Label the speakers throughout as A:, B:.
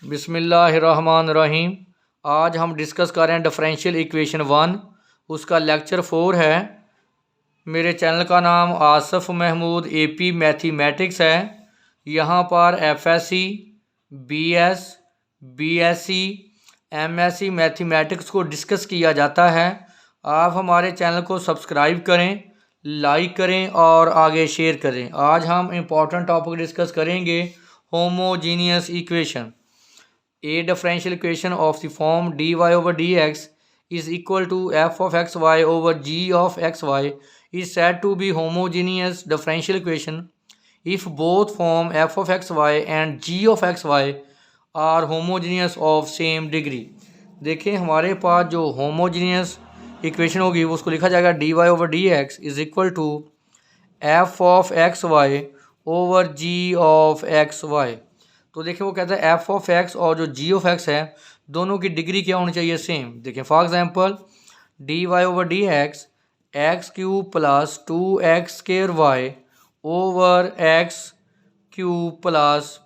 A: बिस्मिल्लाहिर्रहमानिर्रहीम। आज हम डिस्कस कर रहे हैं डिफरेंशियल इक्वेशन 1, उसका लेक्चर 4 है। मेरे चैनल का नाम आसफ़ महमूद एपी मैथमेटिक्स है। यहाँ पर FSc, BS, BSc, MSc mathematics को डिस्कस किया जाता है। आप हमारे चैनल को सब्सक्राइब करें, लाइक करें और आगे शेयर करें। आज हम इम्पॉर्टेंट टॉपिक डिस्कस करेंगे, homogeneous equation. A differential equation of the form dy over dx is equal to f of xy over g of xy is said to be homogeneous differential equation if both form f of xy and g of xy are homogeneous of same degree। देखें, हमारे पास जो homogeneous equation होगी उसको लिखा जाएगा dy over dx is equal to f of xy over g of xy। तो देखिए वो कहता है एफ ऑफ एक्स और जो जी ऑफ एक्स है दोनों की डिग्री क्या होनी चाहिए, सेम। देखिए for example d y over d x cube plus 2x square y over x cube plus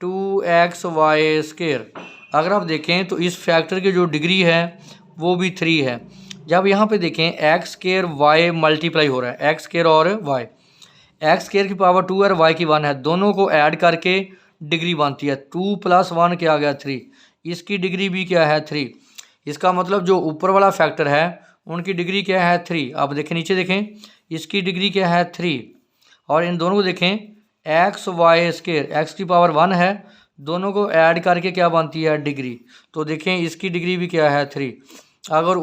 A: 2x y square. अगर आप देखें तो इस फैक्टर की जो डिग्री है वो भी 3 है। जब यहाँ पे देखें एक्स स्क्वायर वाई मल्टीप्लाई हो रहा है, एक्स स्क्वायर और वाई, एक्स स्क्वायर की पावर 2 और वाई की 1 है, दोनों को ऐड करके डिग्री बनती है 2 + 1 क्या आ गया 3। इसकी डिग्री भी क्या है 3। इसका मतलब जो ऊपर वाला फैक्टर है उनकी डिग्री क्या है 3। आप देखें नीचे देखें, इसकी डिग्री क्या है 3 और इन दोनों को देखें एक्स वाई स्क्वायर, एक्स की पावर 1 है, दोनों को ऐड करके क्या बनती है डिग्री। तो देखें इसकी डिग्री भी क्या है 3। अगर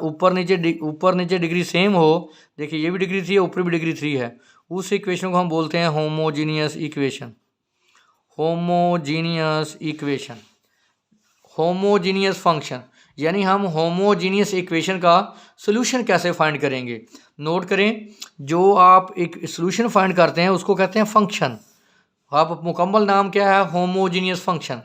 A: ऊपर नीचे डिग्री सेम हो, देखिए ये भी डिग्री 3 है, ऊपर भी डिग्री 3 है, उस इक्वेशन को हम बोलते हैं homogeneous equation. Homogeneous equation, homogeneous function, यानी हम होमोजीनियस इक्वेशन का सोल्यूशन कैसे फाइंड करेंगे। नोट करें, जो आप एक सोल्यूशन फाइंड करते हैं उसको कहते हैं फंक्शन। आप मुकम्मल नाम क्या है, homogeneous function.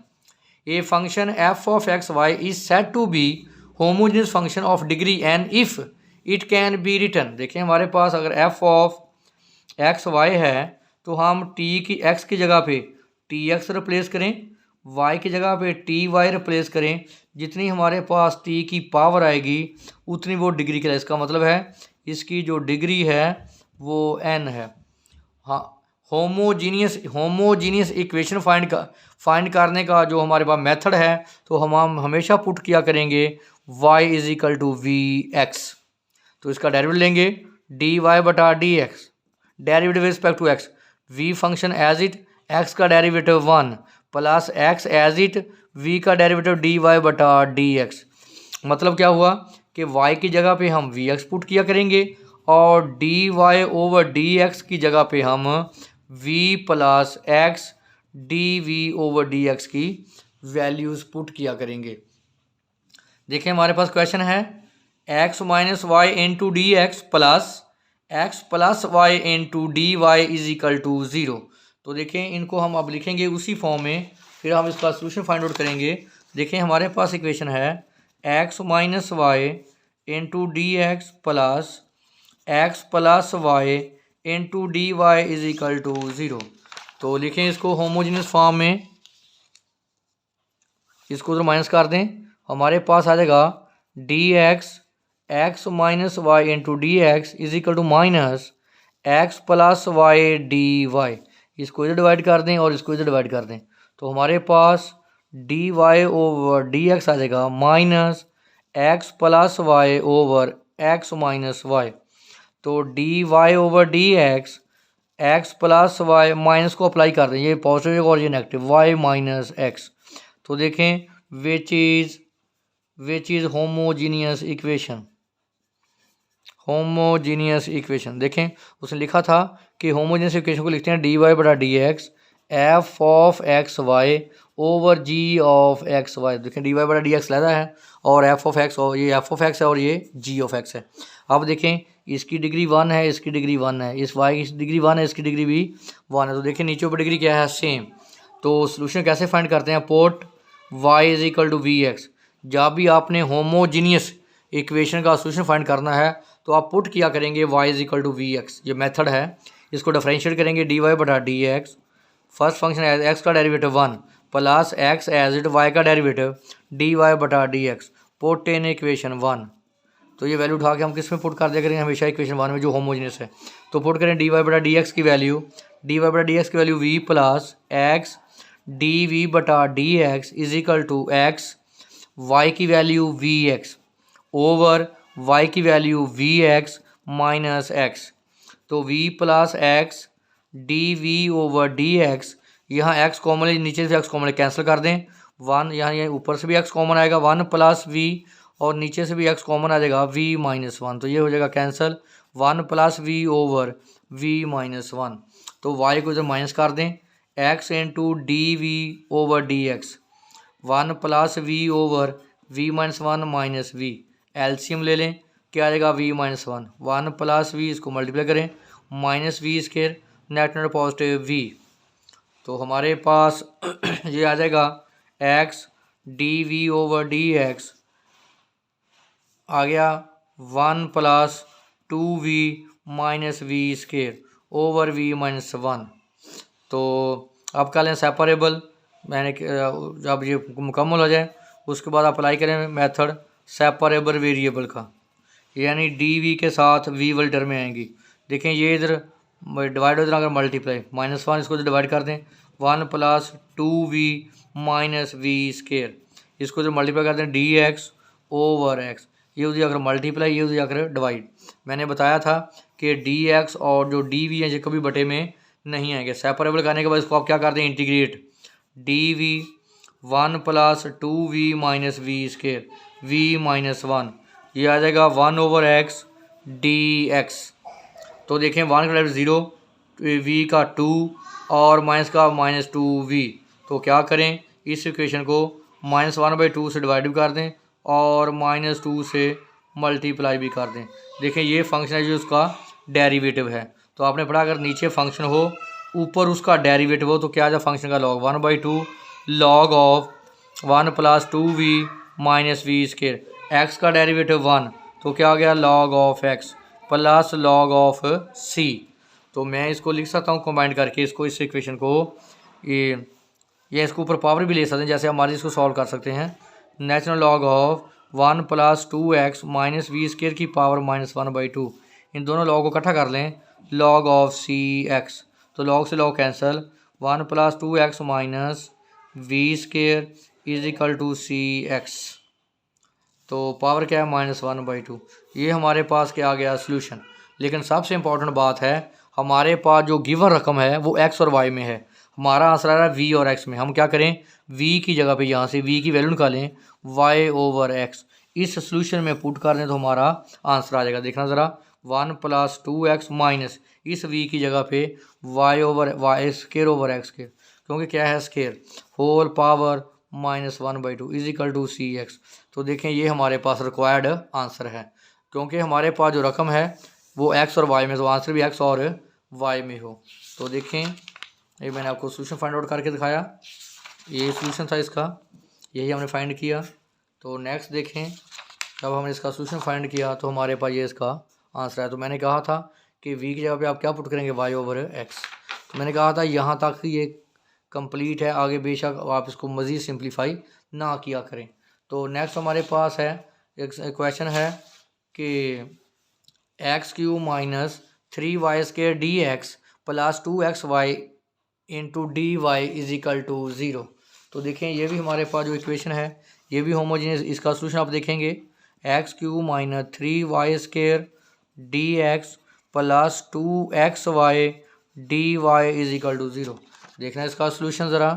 A: A function f of x y is said to be homogeneous function of degree n if it can be written. देखिए हमारे पास अगर एफ ऑफ एक्स वाई है तो हम टी की एक्स की जगह पे टी एक्स रिप्लेस करें, वाई की जगह पे टी वाई रिप्लेस करें। जितनी हमारे पास टी की पावर आएगी उतनी वो डिग्री के लिए, इसका मतलब है इसकी जो डिग्री है वो एन है। हाँ, होमोजीनियस इक्वेशन फाइंड करने का जो हमारे पास मेथड है तो हम हमेशा पुट किया करेंगे y = vx। तो इसका डेरिवेटिव लेंगे dy/dx, derivative respect to x, v function as it, x का derivative 1 plus x as it, v का डेरिवेटिव dy/dx। मतलब क्या हुआ कि y की जगह पे हम vx पुट किया करेंगे और dy/dx की जगह पे हम v + x dv/dx की वैल्यूज़ पुट किया करेंगे। देखिए हमारे पास क्वेश्चन है x - y × dx plus x + y × dy = 0। तो देखें इनको हम अब लिखेंगे उसी फॉर्म में, फिर हम इसका सोल्यूशन फाइंड आउट करेंगे। देखें हमारे पास इक्वेशन है x - y × dx plus x + y × dy = 0। तो लिखें इसको होमोजेनियस फॉर्म में, इसको उधर माइनस कर दें, हमारे पास आ जाएगा dx x - y × dx = -x + y dy। इसको इधर डिवाइड कर दें और इसको इधर डिवाइड कर दें, तो हमारे पास dy/dx आ जाएगा -x + y x - y। तो dy/dx x + y माइनस को अप्लाई कर दें, ये पॉजिटिव और ये नेगेटिव, y - x। तो देखें which is homogeneous equation. Homogeneous equation देखें उसने लिखा था कि होमोजीनियस इक्वेशन को लिखते हैं dy/dx f of x y over g of x y. देखें dy/dx लेता है और f ऑफ एक्स, और ये f ऑफ एक्स है और ये g ऑफ एक्स है। अब देखें इसकी डिग्री 1 है, इसकी डिग्री 1 है, इस y की डिग्री 1 है, इसकी डिग्री भी 1 है। तो देखिए नीचे ऊपर डिग्री क्या है, सेम। तो सोल्यूशन कैसे फाइंड करते हैं, पोर्ट y = vx। जब भी आपने होमोजीनियस इक्वेशन का सोल्यूशन फाइंड करना है तो आप पुट किया करेंगे y = vx। ये मेथड है, इसको डिफरेंशिएट करेंगे dy/dx, फर्स्ट फंक्शन है x का derivative 1 plus x as it y का डेरिवेटिव डी वाई बटा d x put in equation 1। तो ये वैल्यू उठा के हम किस में पुट कर दिया करेंगे, हमेशा इक्वेशन 1 में जो होमोजीनियस है। तो पुट करें डी वाई बटा डी एक्स की वैल्यू, डी वाई बटा डी एक्स की value v plus x d v बटा d x is equal to x y की value v x over y की value v x minus x. तो v plus x d v over d x, यहाँ x common है, नीचे से x common cancel कर दें, 1 यहाँ ऊपर से भी x कॉमन आएगा 1 प्लस v और नीचे से भी x कॉमन आ जाएगा v माइनस 1। तो ये हो जाएगा cancel 1 plus v over v minus 1। तो y को इधर माइनस कर दें, x into d v over d x 1 plus v over v minus 1 minus v, LCM ले लें, क्या आ जाएगा v माइनस 1, 1 प्लस वी इसको मल्टीप्लाई करें minus v square net net positive v। तो हमारे पास ये आ जाएगा x d v over d x आ गया 1 plus 2v minus v square over v minus 1। तो अब कर लें सेपरेबल, मैंने जब ये मुकम्मल हो जाए उसके बाद अप्लाई करें मेथड सेपरेबल वेरिएबल का, यानी डी वी के साथ वी वाली टर्में आएंगी। देखें ये इधर डिवाइड इधर अगर मल्टीप्लाई -1 इसको डिवाइड कर दें 1 plus 2v minus v square, इसको जो मल्टीप्लाई कर दें डी एक्स ओवर एक्स, ये हो जाकर मल्टीप्लाई, ये हो जाकर डिवाइड। मैंने बताया था कि डी एक्स और जो डी वी है ये कभी बटे में नहीं आएंगे। सेपरेबल करने के बाद इसको आप क्या करते हैं integrate, d v 1 plus 2v minus v square v minus 1, ये आ जाएगा 1 ओवर एक्स डी एक्स। तो देखें 1 का वैल्यू 0, v का 2 और माइनस का माइनस 2v। तो क्या करें, इस इक्वेशन को -1/2 से डिवाइड भी कर दें और -2 से मल्टीप्लाई भी कर दें। देखें ये फंक्शन है जो उसका डेरिवेटिव है। तो आपने पढ़ा अगर नीचे फंक्शन हो ऊपर उसका डेरिवेटिव हो तो क्या जा फंक्शन का log 1/2 log of 1 plus 2v minus v square, x का डेरिवेटिव 1 तो क्या हो गया log of x plus log of c। तो मैं इसको लिख सकता हूँ कंबाइन करके इसको, इस इक्वेशन को ये इसको ऊपर पावर भी ले सकते हैं, जैसे हमारे इसको सॉल्व कर सकते हैं। Natural log of 1 plus 2x minus v square की पावर -1/2, इन दोनों लॉग को इकट्ठा कर लें लॉग ऑफ सी एक्स। तो लॉग से log cancel 1 plus 2x minus v square is equal to c x. तो पावर क्या है -1/2। ये हमारे पास क्या आ गया सोल्यूशन। लेकिन सबसे इम्पॉर्टेंट बात है हमारे पास जो गिवन रकम है वो x और y में है, हमारा आंसर आ रहा है v और x में। हम क्या करें v की जगह पे यहाँ से v की वैल्यू निकालें y ओवर x, इस सोल्यूशन में पुट कर दें तो हमारा आंसर आ जाएगा। देखना ज़रा 1 प्लस 2x माइनस इस v की जगह पे y over y square over x square, क्योंकि क्या है square whole power -1/2 is equal to c x. तो देखें ये हमारे पास रिक्वायर्ड आंसर है, क्योंकि हमारे पास जो रकम है वो x और y में, तो आंसर भी x और y में हो। तो देखें ये मैंने आपको सोल्यूशन फाइंड आउट करके दिखाया, ये सोल्यूशन था इसका, यही हमने फाइंड किया। तो नेक्स्ट देखें जब हमने इसका सोल्यूशन फाइंड किया तो हमारे पास ये इसका आंसर है। तो मैंने कहा था कि v की जगह पे आप क्या पुट करेंगे y ओवर x। तो मैंने कहा था यहाँ तक ये कंप्लीट है, आगे बेशक आप इसको मज़ीद सिंप्लीफाई ना किया करें। तो नेक्स्ट हमारे पास है एक क्वेश्चन है कि x³ minus 3y square d x plus 2xy into d y is equal to 0। तो देखें ये भी हमारे पास जो इक्वेशन है ये भी होमोजेनियस, इसका सोल्यूशन आप देखेंगे x³ minus 3y square d x plus 2xy d y is equal to 0। देखना इसका सोल्यूशन ज़रा,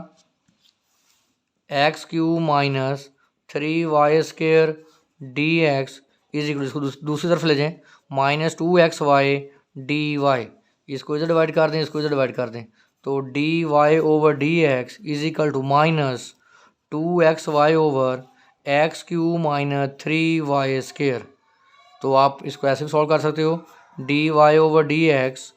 A: x³ minus 3y square d x is equal, इसको दूसरी तरफ ले जाएं -2xy डी वाई, इसको इधर डिवाइड कर दें, इसको इधर डिवाइड कर दें, तो d y over d x is equal to -2xy over x³ minus 3y square. तो आप इसको ऐसे भी सॉल्व कर सकते हो, d y over d x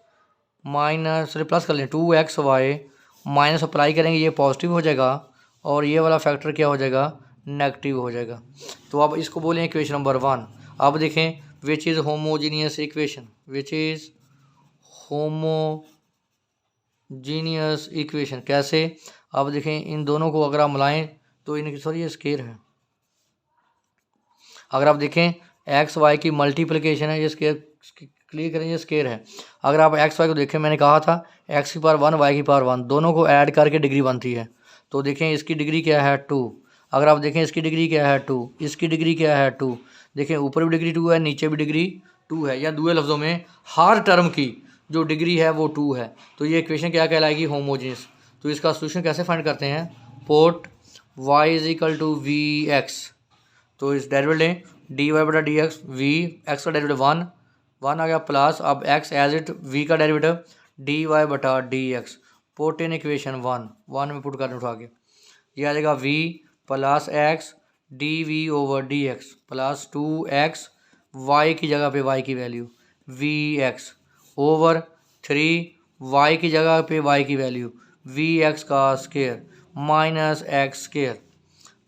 A: minus plus कर लें 2xy माइनस अप्लाई करेंगे ये पॉजिटिव हो जाएगा और ये वाला फैक्टर क्या हो जाएगा नेगेटिव हो जाएगा। तो अब इसको बोलें इक्वेशन नंबर 1। अब देखें which is homogeneous equation, which is homogeneous equation कैसे, अब देखें इन दोनों को अगर आप मिलाएं तो इनकी सॉरी ये स्केयर है। अगर आप देखें एक्स वाई की मल्टीप्लिकेशन है, ये स्केयर क्लियर करें, ये स्केयर है। अगर आप एक्स वाई को देखें, मैंने कहा था एक्स की पावर 1 वाई की पावर 1, दोनों को ऐड करके डिग्री बनती है। तो देखें इसकी डिग्री क्या है 2। अगर आप देखें इसकी डिग्री क्या है 2, इसकी डिग्री क्या है 2। देखें ऊपर भी डिग्री 2 है, नीचे भी डिग्री 2 है, या दूसरे लफ्ज़ों में हर टर्म की जो डिग्री है वो 2 है। तो ये इक्वेशन क्या कहलाएगी, होमोजेनियस। तो इसका सोल्यूशन कैसे फाइंड करते हैं, put y is equal to v x. तो इस डेरिवेटिव लें डी वाई बटा डी एक्स, वी एक्स का डेरिवेटिव 1 आ गया, प्लस अब एक्स एज इट वी का डेरिवेटिव डी वाई बटा d x. Put in equation 1 में पुट करने उठा के ये आ जाएगा v plus x d v over d x plus 2x y की जगह पे y की value v x over 3 y की जगह पे y की वैल्यू वी एक्स का स्केयर माइनस एक्स स्केयर।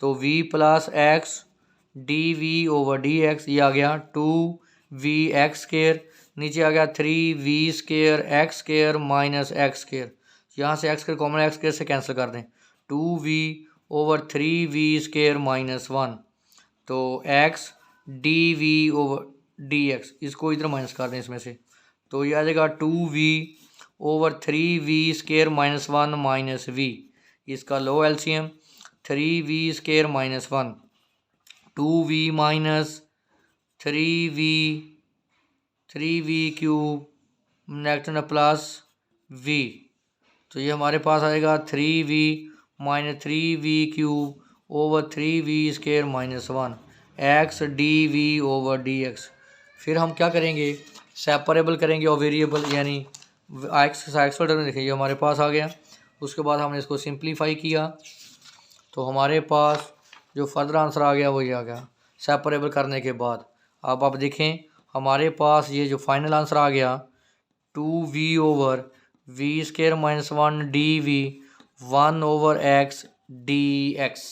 A: तो v plus x d v over d x, ये आ गया 2v एक्स स्केयर, नीचे आ गया 3v square x square minus x square. यहाँ से x square common, x square से कैंसिल कर दें, 2v over 3v square minus 1। तो x d v over d x, इसको इधर माइनस कर दें इसमें से, तो ये आ जाएगा 2v over 3v square minus 1 minus v। इसका लो LCM 3v square minus 1, 2v minus 3v cube next plus v। तो ये हमारे पास आएगा 3v minus 3v cube over 3v square minus 1 x d v over d x. फिर हम क्या करेंगे, सेपरेबल करेंगे और वेरिएबल, यानी एक्स का टर्म देखिए हमारे पास आ गया। उसके बाद हमने इसको सिंप्लीफाई किया तो हमारे पास जो फर्दर आंसर आ गया वो ये आ गया सेपरेबल करने के बाद। अब आप देखें हमारे पास ये जो फाइनल आंसर आ गया 2v over v square minus 1 d v 1 over x d x.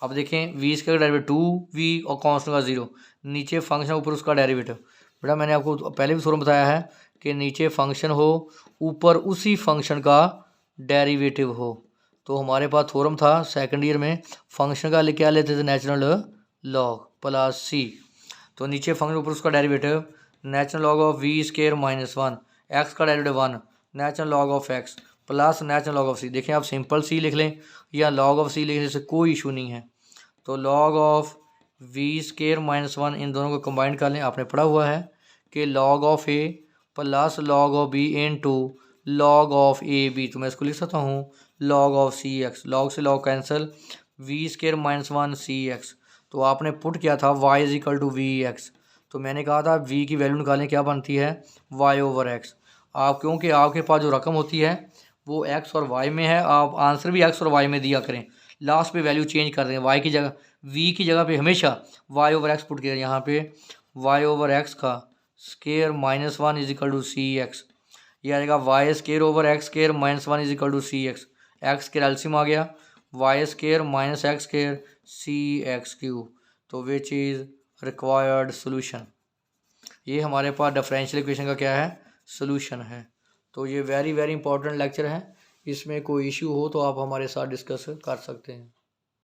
A: अब देखें वी स्केयर का डेरिवेटिव 2v और कॉन्स्टेंट का 0, नीचे फंक्शन ऊपर उसका डेरिवेटिव। बेटा मैंने आपको पहले भी थोड़ा बताया है कि नीचे फंक्शन हो ऊपर उसी फंक्शन का डेरिवेटिव हो। तो हमारे पास थ्योरम था सेकंड ईयर में, फंक्शन का क्या लेते थे, नेचुरल लॉग प्लस सी। तो नीचे फंक्शन ऊपर उसका derivative natural log of v square minus 1, x का derivative 1 natural log of x plus natural log of c. देखें आप सिंपल सी लिख लें या लॉग ऑफ सी लिखने से कोई इशू नहीं है। तो log of v square minus 1 इन दोनों को कंबाइन कर लें। आपने पढ़ा हुआ है कि log of a plus log of b into log of a b. तो मैं इसको लिख सकता हूँ log of c x, log से log cancel, v square minus 1 c x. तो आपने पुट किया था y is equal to v x. तो मैंने कहा था v की वैल्यू निकालें, क्या बनती है y ओवर एक्स। आप क्योंकि आपके पास जो रकम होती है वो x और y में है, आप आंसर भी x और y में दिया करें, लास्ट पे वैल्यू चेंज कर दें, y की जगह v की जगह पे हमेशा y ओवर एक्स पुट किया। यहाँ पे y ओवर एक्स का square minus 1 is equal to c x, ये आ जाएगा y square over x square minus 1 is equal to c x. X square LCM आ गया y square minus x square c x cube. तो which is required solution. ये हमारे पास differential equation का क्या है, सोल्यूशन है। तो ये वेरी वेरी इंपॉर्टेंट लेक्चर है, इसमें कोई इशू हो तो आप हमारे साथ डिस्कस कर सकते हैं।